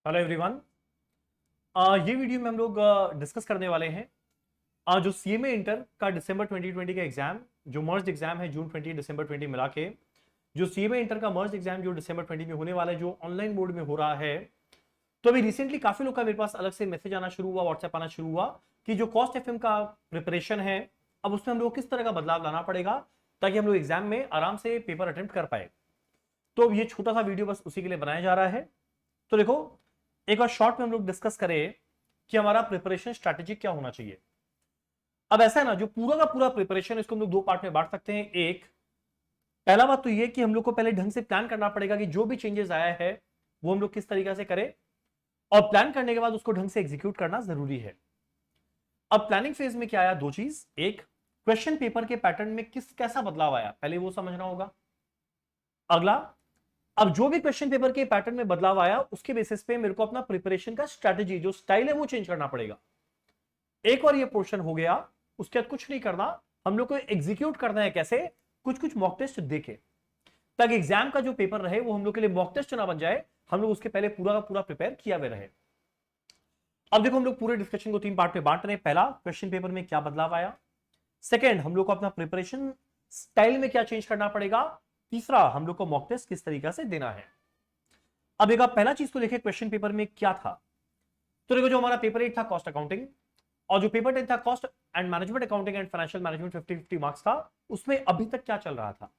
Hello everyone. ये video में हम लोग डिस्कस करने वाले हैं जो सीएमए इंटर का दिसंबर 2020 का एग्जाम, जो मर्ज एग्जाम है जून 20 दिसंबर 20 मिला के, जो सीएमए इंटर का मर्ज एग्जाम जो दिसंबर 20 में होने वाला है, जो ऑनलाइन मोड में हो रहा है। तो अभी रिसेंटली काफी लोग का मेरे पास अलग से मैसेज आना शुरू हुआ, व्हाट्सएप आना शुरू हुआ कि जो कॉस्ट एफएम का प्रिपरेशन है, अब उसमें हम लोग किस तरह का बदलाव लाना पड़ेगा ताकि हम लोग एग्जाम में आराम से पेपर अटेम्प्ट कर पाए। तो ये छोटा सा वीडियो बस उसी के लिए बनाया जा रहा है। तो देखो, एक बार शॉर्ट में हम लोग डिस्कस करें कि हमारा प्रिपरेशन स्ट्रैटेजी क्या होना चाहिए। अब ऐसा है ना, जो पूरा का पूरा प्रिपरेशन, इसको हम लोग दो पार्ट में बांट सकते हैं। एक, पहला बात तो ये कि हम लोग को पहले ढंग से प्लान करना पड़ेगा कि जो भी चेंजेस आया है वो हम लोग किस तरीके से करें, और प्लान करने के बाद उसको ढंग से एग्जीक्यूट करना जरूरी है। अब प्लानिंग फेज में क्या आया, दो चीज। एक, क्वेश्चन पेपर के पैटर्न में कैसा बदलाव आया, पहले वो समझना होगा। अगला, अब जो भी क्वेश्चन पेपर के पैटर्न में बदलाव आया उसके बेसिस पे मेरे को अपना प्रिपरेशन का स्ट्रैटेजी, जो स्टाइल है, वो चेंज करना पड़ेगा। एक बार ये पोर्शन हो गया, उसके बाद कुछ नहीं करना, हम लोग को एग्जीक्यूट करना है। कैसे? कुछ कुछ मॉक टेस्ट देके, ताकि एग्जाम का जो पेपर रहे वो हम लोग के लिए मॉक टेस्ट ना बन जाए, हम लोग उसके पहले पूरा का पूरा प्रिपेयर किया हुए रहे। अब देखो, हम लोग पूरे डिस्कशन को तीन पार्ट में बांट रहे हैं। पहला, क्वेश्चन पेपर में क्या बदलाव आया। सेकेंड, हम लोग को अपना प्रिपरेशन स्टाइल में क्या चेंज करना पड़ेगा। तीसरा, हम लोग को मॉक टेस्ट किस तरीके से देना है। अब एक पहला चीज को देखें, क्वेश्चन पेपर में क्या था। तो देखो, जो हमारा पेपर 8 था कॉस्ट अकाउंटिंग, और जो पेपर 10 था cost and management accounting and financial management, 50-50 marks था। उसमें अभी तक क्या चल रहा था,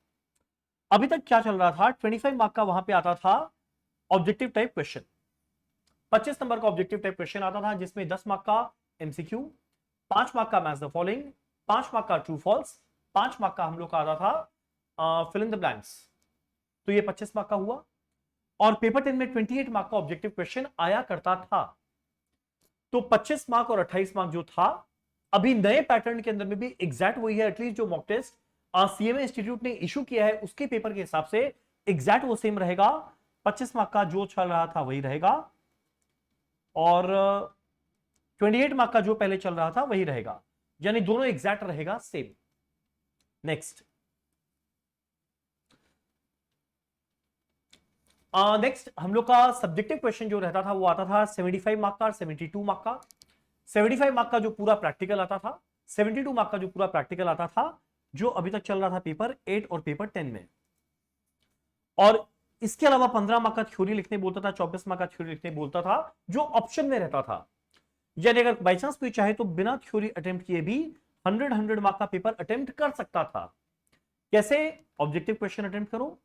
अभी तक क्या चल रहा था, 25 मार्क का वहां पे आता था ऑब्जेक्टिव टाइप क्वेश्चन। 25 नंबर का ऑब्जेक्टिव टाइप क्वेश्चन आता था, जिसमें 10 मार्क का एमसीक्यू, 5 मार्क का मैच द फॉलोइंग, 5 मार्क का ट्रू फॉल्स, 5 मार्क का हम लोग का आता था फिल इन द ब्लैंक्स। तो ये 25 मार्क का हुआ। और पेपर 10 में 28 मार्क का ऑब्जेक्टिव क्वेश्चन आया करता था। तो 25 मार्क और 28 मार्क जो था, अभी नए पैटर्न के अंदर में भी एग्जैक्ट वही है। एटलीस्ट जो मॉक टेस्ट सीएमए इंस्टीट्यूट ने इशू किया है उसके पेपर के हिसाब से एग्जैक्ट वो सेम रहेगा। 25 मार्क का जो चल रहा था वही रहेगा, और 28 मार्क का जो पहले चल रहा था वही रहेगा, यानी दोनों एग्जैक्ट रहेगा, सेम। नेक्स्ट, नेक्स्ट हम लोग का सब्जेक्टिव क्वेश्चन जो रहता था वो आता था 75 मार्क का और 72 मार्क का। 75 मार्क का जो पूरा प्रैक्टिकल आता था, 72 मार्क का जो पूरा प्रैक्टिकल आता था, जो अभी तक चल रहा था पेपर 8 और पेपर 10 में। और इसके अलावा 15 मार्क का थ्योरी लिखने बोलता था, 24 मार्क का थ्योरी लिखने बोलता था, जो ऑप्शन में रहता था। यानी अगर बाई चांस कोई चाहे तो बिना थ्योरी अटेम्प्ट किए भी 100 मार्क का पेपर अटेम्प्ट कर सकता था। कैसे? ऑब्जेक्टिव क्वेश्चन अटेम्प्ट करो,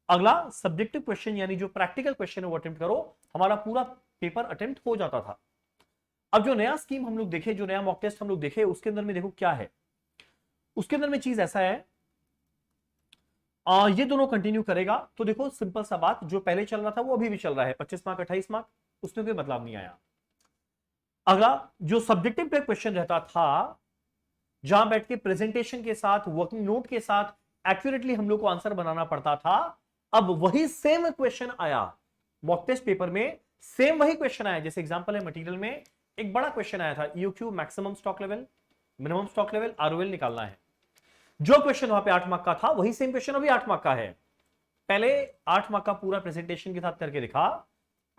अगला सब्जेक्टिव क्वेश्चन यानी जो प्रैक्टिकल क्वेश्चन है वो अटेम्प्ट करो, हमारा पूरा पेपर अटेम्प्ट हो जाता था। अब जो नया स्कीम हम लोग देखे, जो नया मॉक टेस्ट हम लोग देखे, उसके अंदर में देखो क्या है। उसके अंदर में चीज ऐसा है, ये दोनों कंटिन्यू करेगा। तो देखो, सिंपल सा बात, जो पहले चल रहा था वो अभी भी चल रहा है, 25 मार्क 28 मार्क, उसमें कोई बदलाव नहीं आया। अगला, जो सब्जेक्टिव पे क्वेश्चन रहता था, जहां बैठ के प्रेजेंटेशन के साथ, वर्किंग नोट के साथ एक्यूरेटली हम लोग को आंसर बनाना पड़ता था, अब वही सेम क्वेश्चन आया मॉक टेस्ट पेपर में। सेम वही क्वेश्चन आया। जैसे एग्जांपल है, मटेरियल में एक बड़ा क्वेश्चन आया था, EOQ, maximum stock level, minimum stock level, ROL निकालना है। जो क्वेश्चन वहां पे 8 मार्क का था, वही सेम क्वेश्चन अभी 8 मार्क का है। पहले 8 मार्क का पूरा प्रेजेंटेशन के साथ करके दिखा,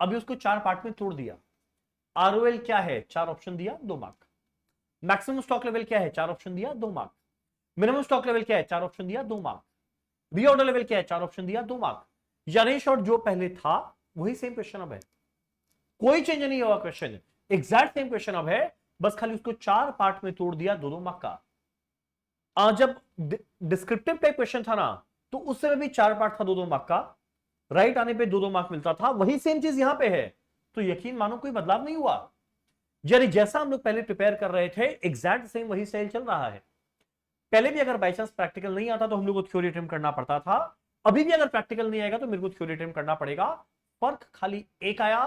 अभी उसको 4 पार्ट में तोड़ दिया। आरओएल क्या है, 4 ऑप्शन दिया, 2 मार्क। मैक्सिमम स्टॉक लेवल क्या है, 4 ऑप्शन दिया, 2 मार्क। मिनिमम स्टॉक लेवल क्या है, 4 ऑप्शन दिया, 2 मार्क। रीऑर्डर लेवल क्या है, 4 ऑप्शन दिया, 2 मार्क। यानी शॉर्ट, जो पहले था वही सेम क्वेश्चन अब है, कोई चेंज नहीं हुआ क्वेश्चन, एग्जैक्ट सेम क्वेश्चन अब है, बस खाली उसको 4 पार्ट में तोड़ दिया, 2-2 मार्क का। जब डिस्क्रिप्टिव टाइप क्वेश्चन था ना, तो उस समय भी 4 पार्ट था, 2-2 मार्क का। राइट आने पे 2-2 मार्क मिलता था, वही सेम चीज यहां पे है। तो यकीन मानो कोई बदलाव नहीं हुआ, यानी जैसा हम लोग पहले प्रिपेयर कर रहे थे, एग्जैक्ट सेम वही स्टाइल चल रहा है। पहले भी अगर बाई चांस प्रैक्टिकल नहीं आता तो हम लोग को थ्योरी अटेम्प्ट करना पड़ता था, अभी भी अगर प्रैक्टिकल नहीं आएगा तो मेरे को थ्योरी अटेम्प्ट करना पड़ेगा। फर्क खाली एक आया,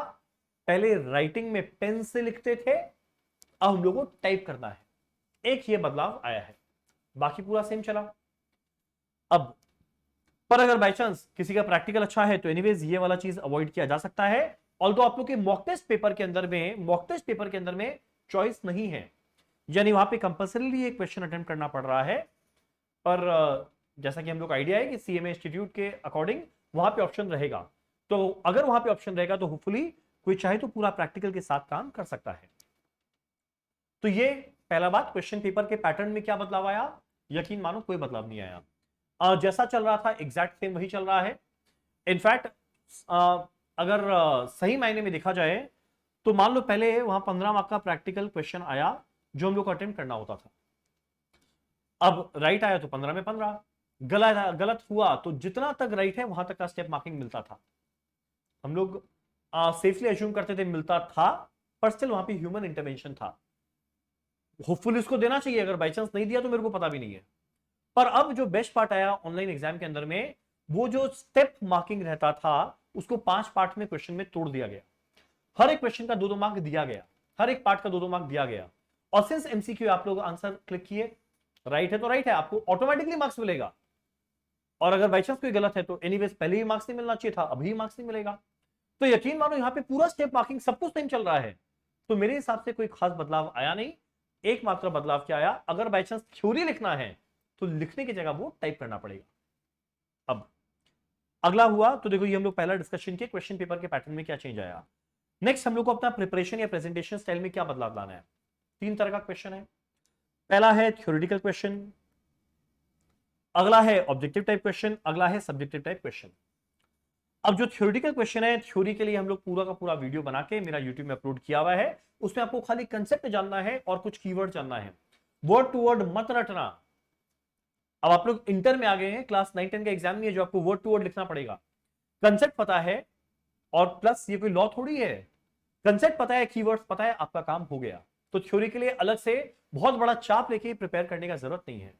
पहले राइटिंग में पेन से लिखते थे, अब हम लोग को टाइप करना है। एक ये बदलाव आया है, बाकी पूरा सेम चला। अब पर अगर बाई चांस किसी का प्रैक्टिकल अच्छा है तो एनीवेज ये वाला चीज अवॉइड किया जा सकता है। ऑल्दो आप लोग के मॉक टेस्ट पेपर के अंदर में चॉइस नहीं है, यानी वहां पे कंपल्सरीली एक क्वेश्चन अटेम्प्ट करना पड़ रहा है। पर जैसा कि हम लोग आइडिया है कि सीएमए इंस्टीट्यूट के अकॉर्डिंग वहां पे ऑप्शन रहेगा, तो अगर वहां पे ऑप्शन रहेगा तो होपफुली कोई चाहे तो पूरा प्रैक्टिकल के साथ काम कर सकता है। तो ये पहला बात, क्वेश्चन पेपर के पैटर्न में क्या बदलाव आया? यकीन मानो कोई बदलाव नहीं आया। जैसा चल रहा था एग्जैक्ट सेम वही चल रहा है। इनफैक्ट अगर सही मायने में देखा जाए तो मान लो पहले वहां 15 मार्क का प्रैक्टिकल क्वेश्चन आया जो हम लोग को अटेम्प्ट करना होता था। अब राइट आया तो 15 में 15, गलत हुआ तो जितना तक राइट है वहां तक का स्टेप मार्किंग मिलता था। हम लोग सेफली अज्यूम करते थे मिलता था, पर स्टिल वहां पे ह्यूमन इंटरवेंशन था। होपफुली उसको देना चाहिए, अगर बाई चांस नहीं दिया तो मेरे को पता भी नहीं है। पर अब जो बेस्ट पार्ट आया ऑनलाइन एग्जाम के अंदर में, वो जो स्टेप मार्किंग रहता था उसको 5 पार्ट में क्वेश्चन में तोड़ दिया गया। हर एक क्वेश्चन का 2-2 मार्क दिया गया, हर एक पार्ट का 2-2 मार्क दिया गया। और सिंस एमसीक्यू आप लोग आंसर क्लिक किए, राइट है तो राइट है, आपको ऑटोमेटिकली मार्क्स मिलेगा। और अगर बाई चांस कोई गलत है तो एनीवेज पहले ही मार्क्स नहीं मिलना चाहिए था, अभी मार्क्स नहीं मिलेगा। तो यकीन मानो यहां पे पूरा स्टेप मार्किंग सब कुछ सेम चल रहा है। तो मेरे हिसाब से कोई खास बदलाव आया नहीं। एकमात्र बदलाव क्या आया, अगर बाई चांस थ्योरी लिखना है तो लिखने की जगह वो टाइप करना पड़ेगा। अब अगला हुआ तो देखो, ये हम लोग पहला डिस्कशन किए क्वेश्चन पेपर के पैटर्न में क्या चेंज आया। नेक्स्ट हम लोग को अपना प्रिपरेशन या प्रेजेंटेशन स्टाइल में क्या बदलाव लाना है। 3 तरह का क्वेश्चन है। पहला है थ्योरेटिकल क्वेश्चन, अगला है ऑब्जेक्टिव टाइप क्वेश्चन, अगला है सब्जेक्टिव टाइप क्वेश्चन। अब जो थ्योरेटिकल क्वेश्चन है, थ्योरी के लिए हम लोग पूरा का पूरा वीडियो बना के मेरा यूट्यूब में अपलोड किया हुआ है। उसमें आपको खाली कंसेप्ट जानना है और कुछ कीवर्ड जानना है, वर्ड टू वर्ड मत रटना। अब आप लोग इंटर में आ गए हैं, क्लास 9-10 का एग्जाम नहीं है जो आपको वर्ड टू वर्ड लिखना पड़ेगा। कंसेप्ट पता है और प्लस ये कोई लॉ थोड़ी है, कंसेप्ट पता है, कीवर्ड्स पता है, आपका काम हो गया। तो थ्योरी के लिए अलग से बहुत बड़ा चाप लेके प्रिपेयर करने का जरूरत नहीं है।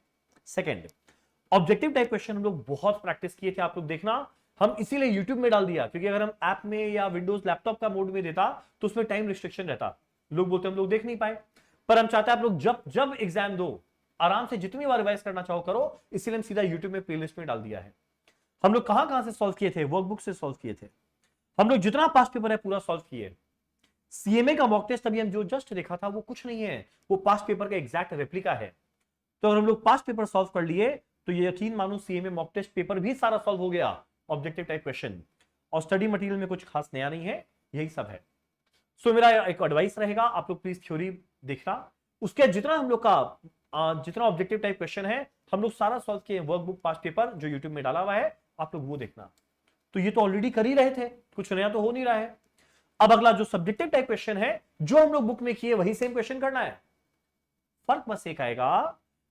सेकंड, ऑब्जेक्टिव टाइप क्वेश्चन हम लोग बहुत प्रैक्टिस किए थे, आप लोग देखना। हम इसीलिए यूट्यूब में डाल दिया, क्योंकि अगर हम ऐप में या विंडोज लैपटॉप का मोड में देता तो उसमें टाइम रिस्ट्रिक्शन रहता, लोग बोलते हम लोग देख नहीं पाए। पर हम चाहते हैं आप लोग जब जब एग्जाम दो आराम से जितनी बार रिवाइज करना चाहो करो, इसीलिए हम सीधा यूट्यूब में प्लेलिस्ट में डाल दिया है। हम लोग कहां कहां से सॉल्व किए थे, वर्कबुक से सॉल्व किए थे। हम लोग जितना पास्ट पेपर है पूरा सॉल्व किए। सीएमए का मॉक टेस्ट अभी हम जो जस्ट देखा था वो कुछ नहीं है, वो पास्ट पेपर का एग्जैक्ट रेप्लिका है। तो अगर हम लोग पास्ट पेपर सॉल्व कर लिए तो ये यकीन मानो सीएमए मॉक टेस्ट पेपर भी सारा सॉल्व हो गया, ऑब्जेक्टिव टाइप क्वेश्चन। और स्टडी मटेरियल में कुछ खास नया नहीं है, यही सब है। सो मेरा एक एडवाइस रहेगा, आप लोग प्लीज थ्योरी देखना, उसके जितना हम लोग का जितना ऑब्जेक्टिव टाइप क्वेश्चन है हम लोग सारा सॉल्व किए, वर्कबुक पास्ट पेपर जो यूट्यूब में डाला हुआ है, आप लोग वो देखना। तो ये तो ऑलरेडी कर ही रहे थे, कुछ नया तो हो नहीं रहा है। अब अगला जो सब्जेक्टिव टाइप क्वेश्चन है, जो हम लोग बुक में किए वही सेम क्वेश्चन करना है। फर्क बस एक आएगा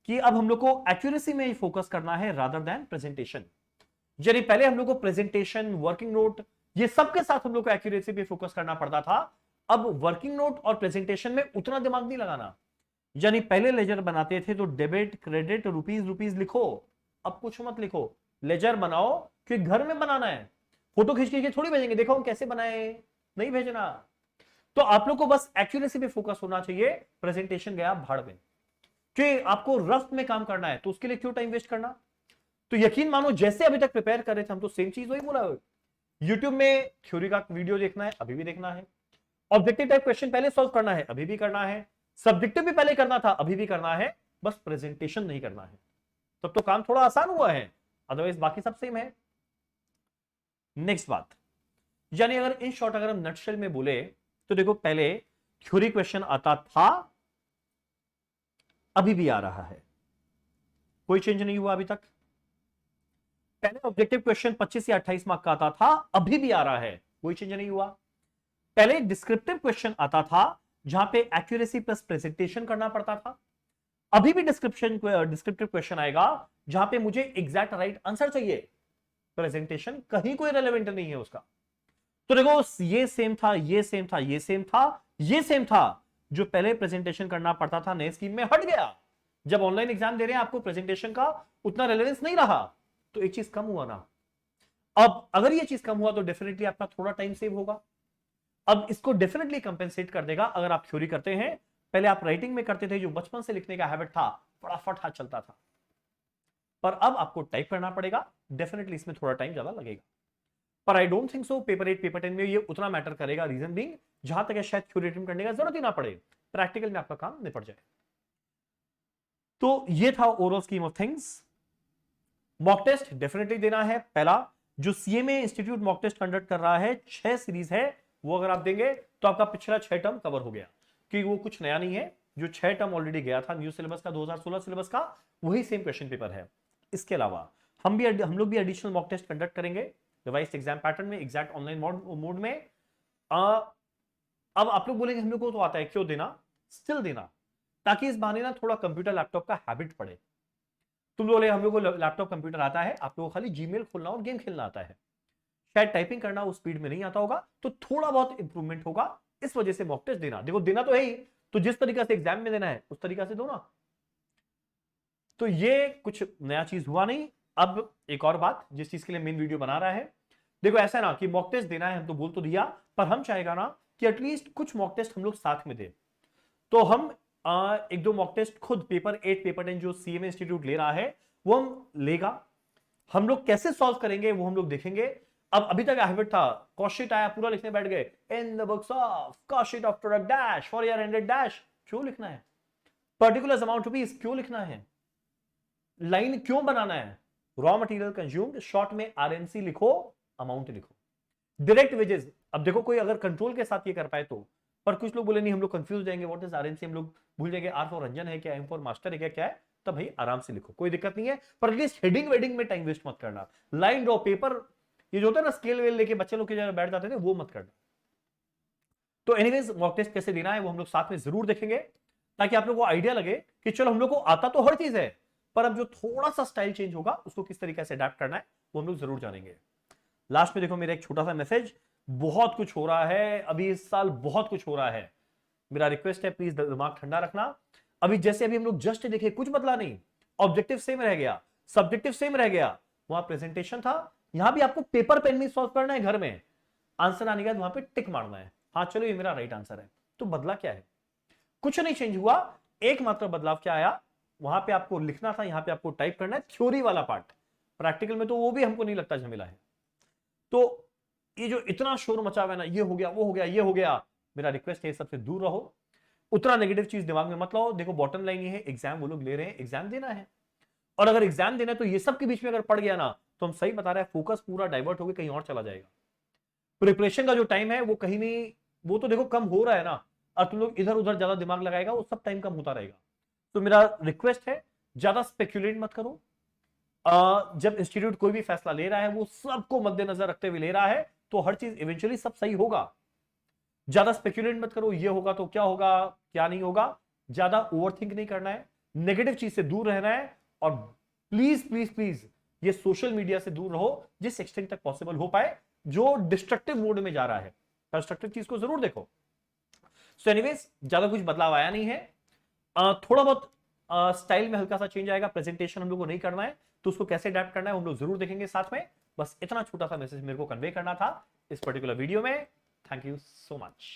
कि अब हम लोग को एक्यूरेसी में ही फोकस करना है रादर देन प्रेजेंटेशन। यानी पहले हम लोग को प्रेजेंटेशन, वर्किंग नोट, ये सबके साथ हम लोग को एक्यूरेसी पे फोकस करना पड़ता था। अब वर्किंग नोट और प्रेजेंटेशन में उतना दिमाग नहीं लगाना। यानी पहले लेजर बनाते थे तो डेबिट, क्रेडिट, रुपीज लिखो, अब कुछ मत लिखो। लेजर बनाओ क्योंकि घर में बनाना है, फोटो खींच के थोड़ी भेजेंगे, देखो हम कैसे बनाए, नहीं भेजना। तो आप लोग को बस एक्यूरेसी पे फोकस होना चाहिए। प्रेजेंटेशन गया भाड़ में, कि आपको रफ में काम करना है तो उसके लिए क्यों टाइम वेस्ट करना। तो यकीन मानो जैसे अभी तक प्रिपेयर कर रहे थे हम तो सेम चीज वही बोला है। यूट्यूब में थ्योरी का वीडियो देखना है, अभी भी देखना है। ऑब्जेक्टिव टाइप क्वेश्चन पहले सॉल्व करना है, अभी भी करना है। सब्जेक्टिव भी पहले करना था, अभी भी करना है, बस प्रेजेंटेशन नहीं करना है। तब तो काम थोड़ा आसान हुआ है, अदरवाइज बाकी सब सेम है। नेक्स्ट बात, यानी अगर इन शॉर्ट अगर हम नटशेल में बोले तो देखो, पहले थ्योरी क्वेश्चन आता था, अभी भी आ रहा है, कोई चेंज नहीं हुआ अभी तक। पहले ऑब्जेक्टिव क्वेश्चन 25 या 28 मार्क का आता था, अभी भी आ रहा है, कोई चेंज नहीं हुआ। पहले डिस्क्रिप्टिव क्वेश्चन आता था जहां पे एक्यूरेसी प्लस प्रेजेंटेशन करना पड़ता था, अभी भी डिस्क्रिप्टिव क्वेश्चन आएगा जहां पे मुझे एग्जैक्ट राइट आंसर चाहिए, प्रेजेंटेशन कहीं कोई रेलेवेंट नहीं है उसका। तो देखो, ये सेम था, ये सेम था, ये सेम था, ये सेम था। जो पहले प्रेजेंटेशन करना पड़ता था नए स्कीम में हट गया। जब ऑनलाइन एग्जाम दे रहे हैं आपको प्रेजेंटेशन का उतना रेलेवेंस नहीं रहा, तो एक चीज कम हुआ ना। अब अगर ये चीज कम हुआ तो डेफिनेटली आपका थोड़ा टाइम सेव होगा। अब इसको डेफिनेटली कंपेंसेट कर देगा अगर आप थ्योरी करते हैं। पहले आप राइटिंग में करते थे, जो बचपन से लिखने का हैबिट था, फटाफट हाथ चलता था, पर अब आपको टाइप करना पड़ेगा। डेफिनेटली इसमें थोड़ा टाइम ज्यादा लगेगा, पर I don't think so paper 8 paper 10 में ये उतना मैटर करेगा। रीजन बीइंग, जहां तक शायद थ्योरी अटेम्प्ट करने का जरूरत ही ना पड़े, प्रैक्टिकल में आपका काम निपट जाए। तो ये था overall scheme of things. Mock test definitely देना है। पहला, जो CMA institute mock test conduct कर रहा है, 6 सीरीज है, वो अगर आप देंगे तो आपका पिछला 6 टर्म कवर हो गया, क्योंकि वो कुछ नया नहीं है, जो 6 टर्म ऑलरेडी गया था न्यू सिलेबस का 2016 सिलेबस का, वही सेम क्वेश्चन पेपर है। इसके अलावा हम लोग भी एडिशनल मॉक टेस्ट कंडक्ट करेंगे रिवाइज्ड एग्जाम पैटर्न में, एग्जैक्ट ऑनलाइन मोड में। अब आप लोग बोलेंगे हम लोग को तो आता है, क्यों देना, स्टिल देना, ताकि इस बहाने ना थोड़ा कंप्यूटर लैपटॉप का हैबिट पड़े। तुम बोले हम लोग को लैपटॉप कंप्यूटर आता है, आप लोगों को खाली जीमेल खोलना और गेम खेलना आता है, शायद टाइपिंग करना उस स्पीड में नहीं आता होगा, तो थोड़ा बहुत इंप्रूवमेंट होगा। इस वजह से मॉक टेस्ट देना, देखो देना तो है ही, तो जिस तरीका से एग्जाम में देना है उस तरीका से दो ना। तो ये कुछ नया चीज हुआ नहीं। अब एक और बात जिस चीज के लिए मेन वीडियो बना रहा है, देखो ऐसा ना कि मॉक टेस्ट देना है, हम तो बोल तो दिया, पर हम चाहेगा ना कि एटलीस्ट कुछ मॉक टेस्ट हम लोग साथ में दे। तो हम एक दो मॉक टेस्ट खुद पेपर 8 पेपर 10 जो सीएमए इंस्टीट्यूट ले रहा है वो हम लेगा, हम लोग कैसे सॉल्व करेंगे वो हम लोग देखेंगे। अब अभी तक हैबिट था, कॉस्ट आया पूरा लिखने बैठ गए, in the books of cost of product dash for year ended dash, क्यों लिखना है, पर्टिकुलर अमाउंट रुपीज क्यों लिखना है, लाइन क्यों बनाना है, रॉ मटेरियल कंज्यूम्ड शॉर्ट में आरएमसी लिखो, अमाउंट लिखो, डायरेक्ट वेजेस। अब देखो कोई अगर कंट्रोल के साथ ये कर पाए तो, पर कुछ लोग बोले नहीं हम लोग कंफ्यूज जाएंगे, व्हाट इज आरएनसी, हम लोग भूल जाएंगे आर फॉर रंजन है क्या, एम फॉर मास्टर है क्या, क्या है, तब भाई आराम से लिखो, कोई दिक्कत नहीं है, पर एटलीस्ट हेडिंग वेडिंग में टाइम वेस्ट मत करना। लाइन ड्रॉ पेपर ये जो होता है ना स्केल वेल लेके बच्चे लोग के जगह बैठ जाते थे, वो मत करना। तो एनीवेज मॉक टेस्ट कैसे देना है वो हम लोग साथ में जरूर देखेंगे, ताकि आप लोग को आइडिया लगे कि चलो हम लोग को आता तो हर चीज है, पर अब जो थोड़ा सा स्टाइल चेंज होगा उसको किस तरीके से अडेप्ट करना है वो हम लोग जरूर जानेंगे। लास्ट में देखो मेरा एक छोटा सा मैसेज, बहुत कुछ हो रहा है अभी इस साल, बहुत कुछ हो रहा है, मेरा रिक्वेस्ट है प्लीज दिमाग ठंडा रखना। अभी जैसे अभी हम लोग जस्ट देखे कुछ बदला नहीं, ऑब्जेक्टिव सेम रह गया, सब्जेक्टिव सेम रह गया, वहां प्रेजेंटेशन था, यहां भी आपको पेपर पेन में सॉल्व करना है, घर में आंसर आने के बाद वहां पे टिक मारना है, हाँ चलो ये मेरा राइट आंसर है। तो बदला क्या है, कुछ नहीं चेंज हुआ, एकमात्र बदलाव क्या आया, वहां पे आपको लिखना था, यहां पे आपको टाइप करना है, थ्योरी वाला पार्ट, प्रैक्टिकल में तो वो भी हमको नहीं लगता झमेला है। तो ये जो इतना शोर मचा हुआ है ना, ये हो गया वो हो गया ये हो गया, मेरा रिक्वेस्ट है सबसे दूर रहो, उतना नेगेटिव चीज दिमाग में मत लाओ। देखो बॉटम लाइन ये है, एग्जाम वो लोग ले रहे हैं, एग्जाम देना है, और अगर एग्जाम देना है तो ये सब के बीच में अगर पड़ गया ना, तो हम सही बता रहे हैं फोकस पूरा डाइवर्ट होकर कहीं और चला जाएगा, प्रिपरेशन का जो टाइम है वो कहीं नहीं, वो तो देखो कम हो रहा है ना, और तुम लोग इधर उधर ज्यादा दिमाग लगाएगा वो सब टाइम कम होता रहेगा। तो मेरा रिक्वेस्ट है ज्यादा स्पेक्यूलेट मत करो, जब इंस्टीट्यूट कोई भी फैसला ले रहा है वो सबको मद्देनजर रखते हुए ले रहा है, तो हर चीज इवेंचुअली सब सही होगा। ज्यादा स्पेक्यूलेट मत करो, ये होगा तो क्या होगा क्या नहीं होगा, ज्यादा ओवरथिंक नहीं करना है, नेगेटिव चीज से दूर रहना है, और प्लीज प्लीज प्लीज ये सोशल मीडिया से दूर रहो जिस एक्सटेंट तक पॉसिबल हो पाए, जो डिस्ट्रक्टिव मोड में जा रहा है, कंस्ट्रक्टिव चीज को जरूर देखो। सो एनीवेज ज्यादा कुछ बदलाव आया नहीं है, थोड़ा बहुत स्टाइल में हल्का सा चेंज आएगा, प्रेजेंटेशन हम लोग को नहीं करना है, तो उसको कैसे अडेप्ट करना है हम लोग जरूर देखेंगे साथ में। बस इतना छोटा सा मैसेज मेरे को कन्वे करना था इस पर्टिकुलर वीडियो में। Thank you so much.